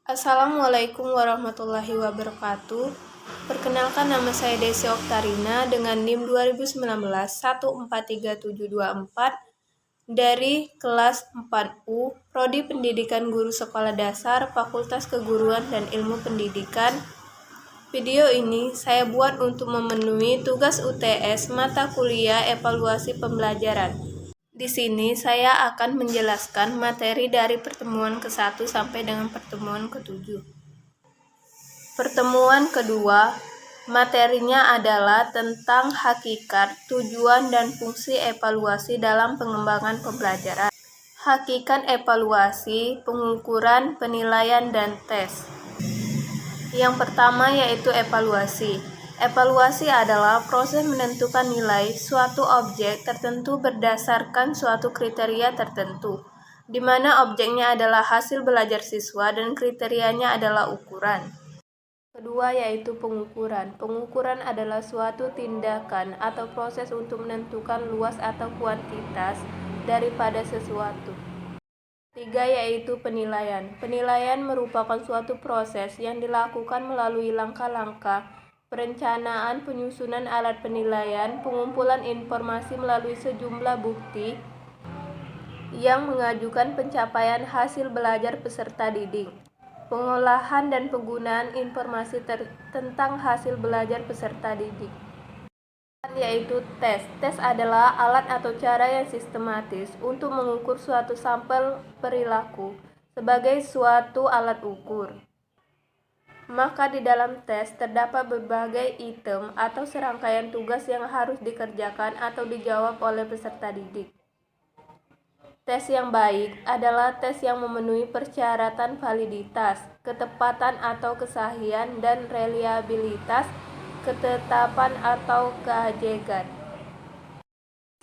Assalamualaikum warahmatullahi wabarakatuh. Perkenalkan, nama saya Desi Oktarina dengan NIM 2019 143724 dari kelas 4U Prodi Pendidikan Guru Sekolah Dasar Fakultas Keguruan dan Ilmu Pendidikan. Video ini saya buat untuk memenuhi tugas UTS mata kuliah evaluasi pembelajaran. Di sini saya akan menjelaskan materi dari pertemuan ke-1 sampai dengan pertemuan ke-7. Pertemuan kedua, materinya adalah tentang hakikat, tujuan, dan fungsi evaluasi dalam pengembangan pembelajaran. Hakikat evaluasi, pengukuran, penilaian, dan tes. Yang pertama yaitu evaluasi. Evaluasi adalah proses menentukan nilai suatu objek tertentu berdasarkan suatu kriteria tertentu, di mana objeknya adalah hasil belajar siswa dan kriterianya adalah ukuran. Kedua yaitu pengukuran. Pengukuran adalah suatu tindakan atau proses untuk menentukan luas atau kuantitas daripada sesuatu. Tiga yaitu penilaian. Penilaian merupakan suatu proses yang dilakukan melalui langkah-langkah perencanaan, penyusunan alat penilaian, pengumpulan informasi melalui sejumlah bukti yang mengajukan pencapaian hasil belajar peserta didik, pengolahan dan penggunaan informasi tentang hasil belajar peserta didik. Yaitu tes. Tes adalah alat atau cara yang sistematis untuk mengukur suatu sampel perilaku sebagai suatu alat ukur. Maka di dalam tes terdapat berbagai item atau serangkaian tugas yang harus dikerjakan atau dijawab oleh peserta didik. Tes yang baik adalah tes yang memenuhi persyaratan validitas, ketepatan atau kesahihan, dan reliabilitas, ketetapan atau keajegan.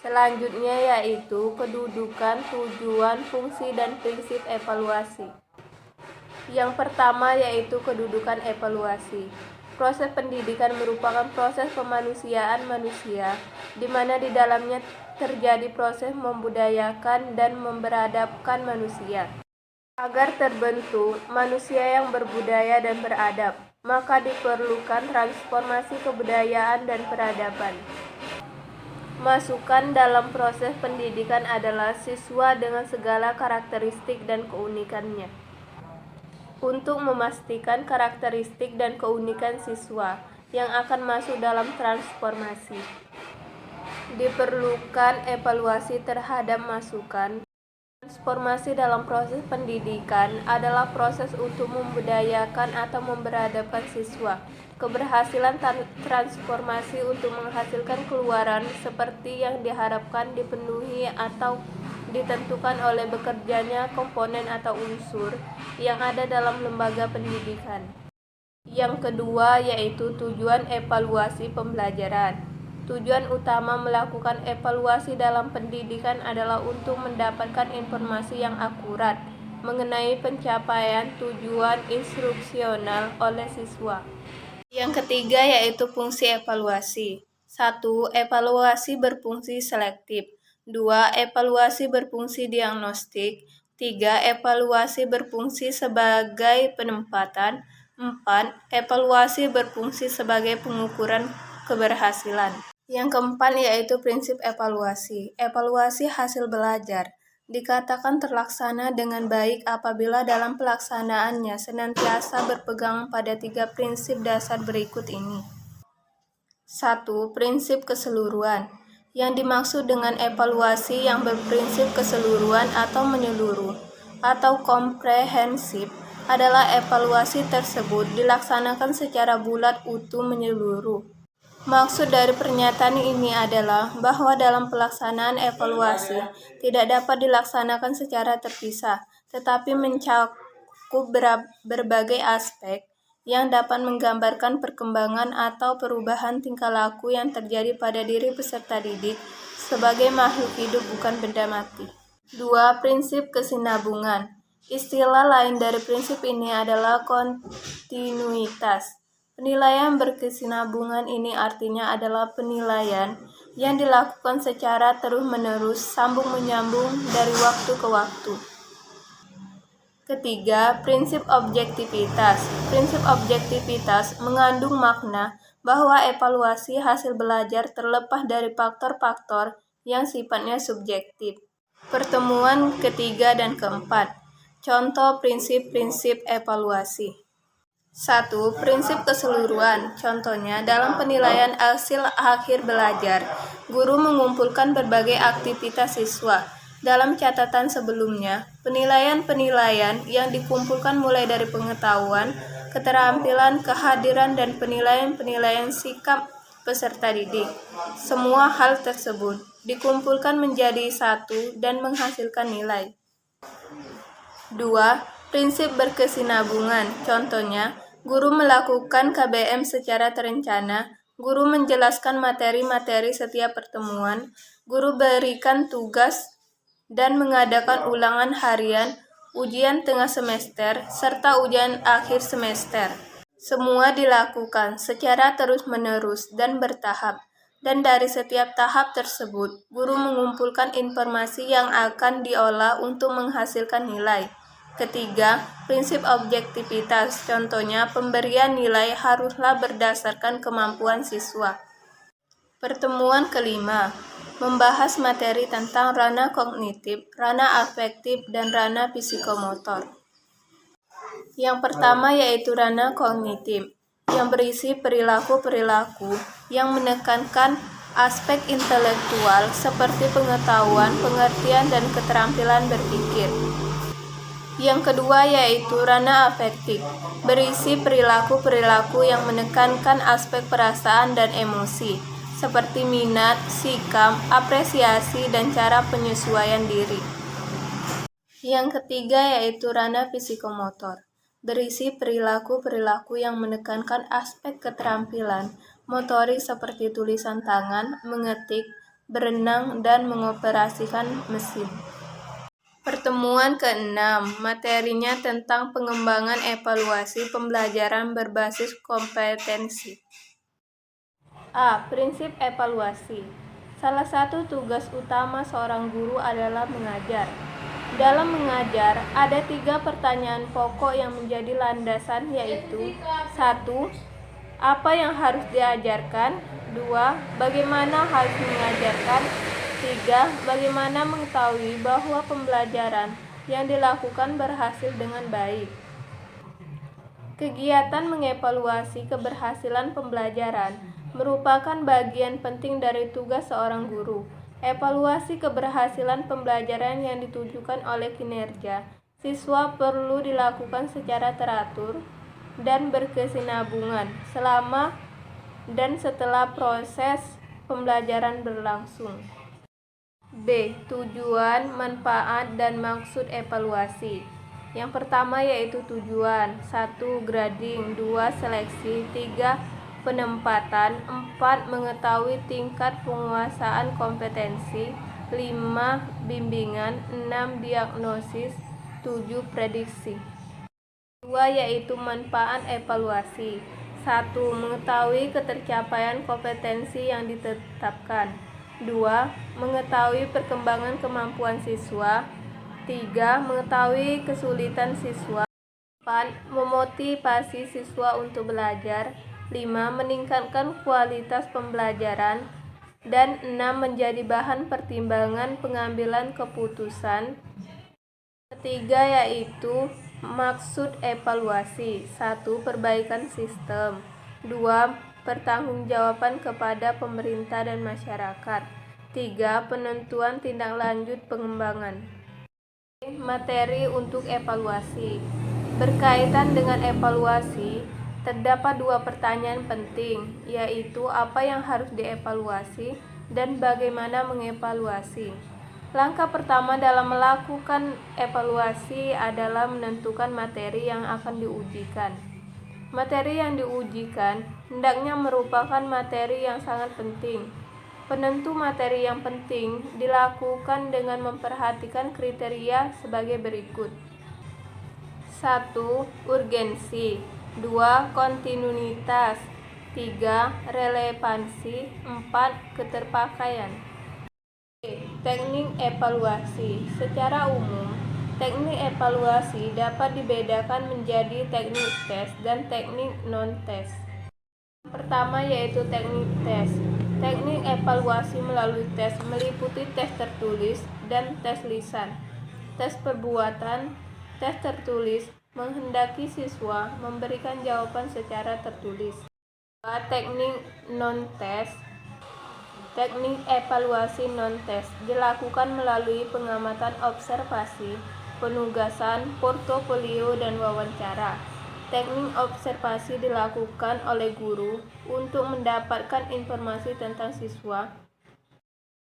Selanjutnya yaitu kedudukan, tujuan, fungsi, dan prinsip evaluasi. Yang pertama yaitu kedudukan evaluasi. Proses pendidikan merupakan proses pemanusiaan manusia, di mana di dalamnya terjadi proses membudayakan dan memberadabkan manusia. Agar terbentuk manusia yang berbudaya dan beradab, maka diperlukan transformasi kebudayaan dan peradaban. Masukan dalam proses pendidikan adalah siswa dengan segala karakteristik dan keunikannya. Untuk memastikan karakteristik dan keunikan siswa yang akan masuk dalam transformasi, diperlukan evaluasi terhadap masukan. Transformasi dalam proses pendidikan adalah proses untuk membudayakan atau memberadabkan siswa. Keberhasilan transformasi untuk menghasilkan keluaran seperti yang diharapkan dipenuhi atau ditentukan oleh bekerjanya komponen atau unsur yang ada dalam lembaga pendidikan. Yang kedua yaitu tujuan evaluasi pembelajaran. Tujuan utama melakukan evaluasi dalam pendidikan adalah untuk mendapatkan informasi yang akurat mengenai pencapaian tujuan instruksional oleh siswa. Yang ketiga yaitu fungsi evaluasi. 1. Evaluasi berfungsi selektif. 2. Evaluasi berfungsi diagnostik. 3. Evaluasi berfungsi sebagai penempatan. 4. Evaluasi berfungsi sebagai pengukuran keberhasilan. Yang keempat yaitu prinsip evaluasi. Evaluasi hasil belajar dikatakan terlaksana dengan baik apabila dalam pelaksanaannya senantiasa berpegang pada 3 prinsip dasar berikut ini. 1. Prinsip keseluruhan. Yang dimaksud dengan evaluasi yang berprinsip keseluruhan atau menyeluruh atau komprehensif adalah evaluasi tersebut dilaksanakan secara bulat, utuh, menyeluruh. Maksud dari pernyataan ini adalah bahwa dalam pelaksanaan evaluasi tidak dapat dilaksanakan secara terpisah, tetapi mencakup berbagai aspek yang dapat menggambarkan perkembangan atau perubahan tingkah laku yang terjadi pada diri peserta didik sebagai makhluk hidup bukan benda mati. 2. Prinsip kesinambungan. Istilah lain dari prinsip ini adalah kontinuitas. Penilaian berkesinambungan ini artinya adalah penilaian yang dilakukan secara terus-menerus, sambung-menyambung dari waktu ke waktu. Ketiga, prinsip objektivitas. Prinsip objektivitas mengandung makna bahwa evaluasi hasil belajar terlepas dari faktor-faktor yang sifatnya subjektif. Pertemuan ketiga dan keempat. Contoh prinsip-prinsip evaluasi. 1. Prinsip keseluruhan. Contohnya, dalam penilaian hasil akhir belajar, guru mengumpulkan berbagai aktivitas siswa. Dalam catatan sebelumnya, penilaian-penilaian yang dikumpulkan mulai dari pengetahuan, keterampilan, kehadiran, dan penilaian-penilaian sikap peserta didik. Semua hal tersebut dikumpulkan menjadi satu dan menghasilkan nilai. 2. Prinsip berkesinambungan. Contohnya, guru melakukan KBM secara terencana, guru menjelaskan materi-materi setiap pertemuan, guru berikan tugas dan mengadakan ulangan harian, ujian tengah semester, serta ujian akhir semester. Semua dilakukan secara terus-menerus dan bertahap, dan dari setiap tahap tersebut, guru mengumpulkan informasi yang akan diolah untuk menghasilkan nilai. Ketiga, prinsip objektivitas. Contohnya, pemberian nilai haruslah berdasarkan kemampuan siswa. Pertemuan kelima, membahas materi tentang ranah kognitif, ranah afektif, dan ranah psikomotor. Yang pertama yaitu ranah kognitif, yang berisi perilaku-perilaku yang menekankan aspek intelektual seperti pengetahuan, pengertian, dan keterampilan berpikir. Yang kedua yaitu ranah afektif, berisi perilaku-perilaku yang menekankan aspek perasaan dan emosi, seperti minat, sikap, apresiasi, dan cara penyesuaian diri. Yang ketiga yaitu ranah psikomotor, berisi perilaku-perilaku yang menekankan aspek keterampilan motorik seperti tulisan tangan, mengetik, berenang, dan mengoperasikan mesin. Pertemuan ke-6, materinya tentang pengembangan evaluasi pembelajaran berbasis kompetensi. A. Prinsip evaluasi. Salah satu tugas utama seorang guru adalah mengajar. Dalam mengajar, ada 3 pertanyaan pokok yang menjadi landasan, yaitu 1. Apa yang harus diajarkan? 2. Bagaimana harus mengajarkan? 3. Bagaimana mengetahui bahwa pembelajaran yang dilakukan berhasil dengan baik? Kegiatan mengevaluasi keberhasilan pembelajaran merupakan bagian penting dari tugas seorang guru. Evaluasi keberhasilan pembelajaran yang ditujukan oleh kinerja siswa perlu dilakukan secara teratur dan berkesinambungan selama dan setelah proses pembelajaran berlangsung. B. Tujuan, manfaat, dan maksud evaluasi. Yang pertama yaitu tujuan. 1. Grading. 2. Seleksi. 3. Penempatan. 4. Mengetahui tingkat penguasaan kompetensi. 5. Bimbingan. 6. Diagnosis. 7. Prediksi. 2. Yaitu manfaat evaluasi. 1. Mengetahui ketercapaian kompetensi yang ditetapkan. 2. Mengetahui perkembangan kemampuan siswa. 3. Mengetahui kesulitan siswa. 4. Memotivasi siswa untuk belajar. 5. Meningkatkan kualitas pembelajaran. Dan 6. Menjadi bahan pertimbangan pengambilan keputusan. Ketiga yaitu maksud evaluasi. 1. Perbaikan sistem. 2. Pertanggungjawaban kepada pemerintah dan masyarakat. 3. Penentuan tindak lanjut pengembangan. Materi untuk evaluasi. Berkaitan dengan evaluasi, terdapat 2 pertanyaan penting, yaitu apa yang harus dievaluasi dan bagaimana mengevaluasi. Langkah pertama dalam melakukan evaluasi adalah menentukan materi yang akan diujikan. Materi yang diujikan hendaknya merupakan materi yang sangat penting. Penentu materi yang penting dilakukan dengan memperhatikan kriteria sebagai berikut. 1. Urgensi. 2. Kontinuitas. 3. Relevansi. 4. Keterpakaian. Teknik evaluasi. Secara umum, Teknik evaluasi dapat dibedakan menjadi teknik tes dan teknik non-tes. Pertama yaitu teknik tes. Teknik evaluasi melalui tes meliputi tes tertulis dan tes lisan. Tes perbuatan, tes tertulis menghendaki siswa memberikan jawaban secara tertulis. Teknik non-tes. Teknik evaluasi non-tes dilakukan melalui pengamatan observasi, penugasan, portofolio, dan wawancara. Teknik observasi dilakukan oleh guru untuk mendapatkan informasi tentang siswa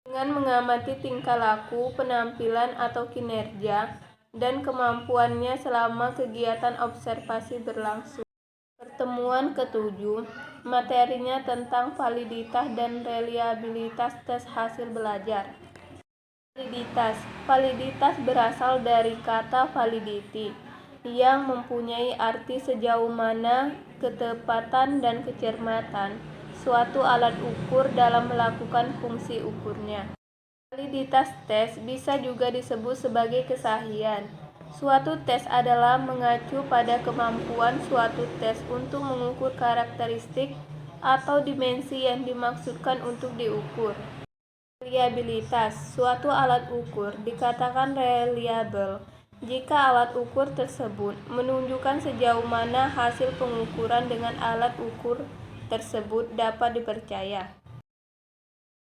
dengan mengamati tingkah laku, penampilan atau kinerja, dan kemampuannya selama kegiatan observasi berlangsung. Pertemuan ketujuh, materinya tentang validitas dan reliabilitas tes hasil belajar. Validitas berasal dari kata validity, yang mempunyai arti sejauh mana ketepatan dan kecermatan suatu alat ukur dalam melakukan fungsi ukurnya. Validitas tes bisa juga disebut sebagai kesahihan. Suatu tes adalah mengacu pada kemampuan suatu tes untuk mengukur karakteristik atau dimensi yang dimaksudkan untuk diukur. Reliabilitas suatu alat ukur dikatakan reliable jika alat ukur tersebut menunjukkan sejauh mana hasil pengukuran dengan alat ukur tersebut dapat dipercaya.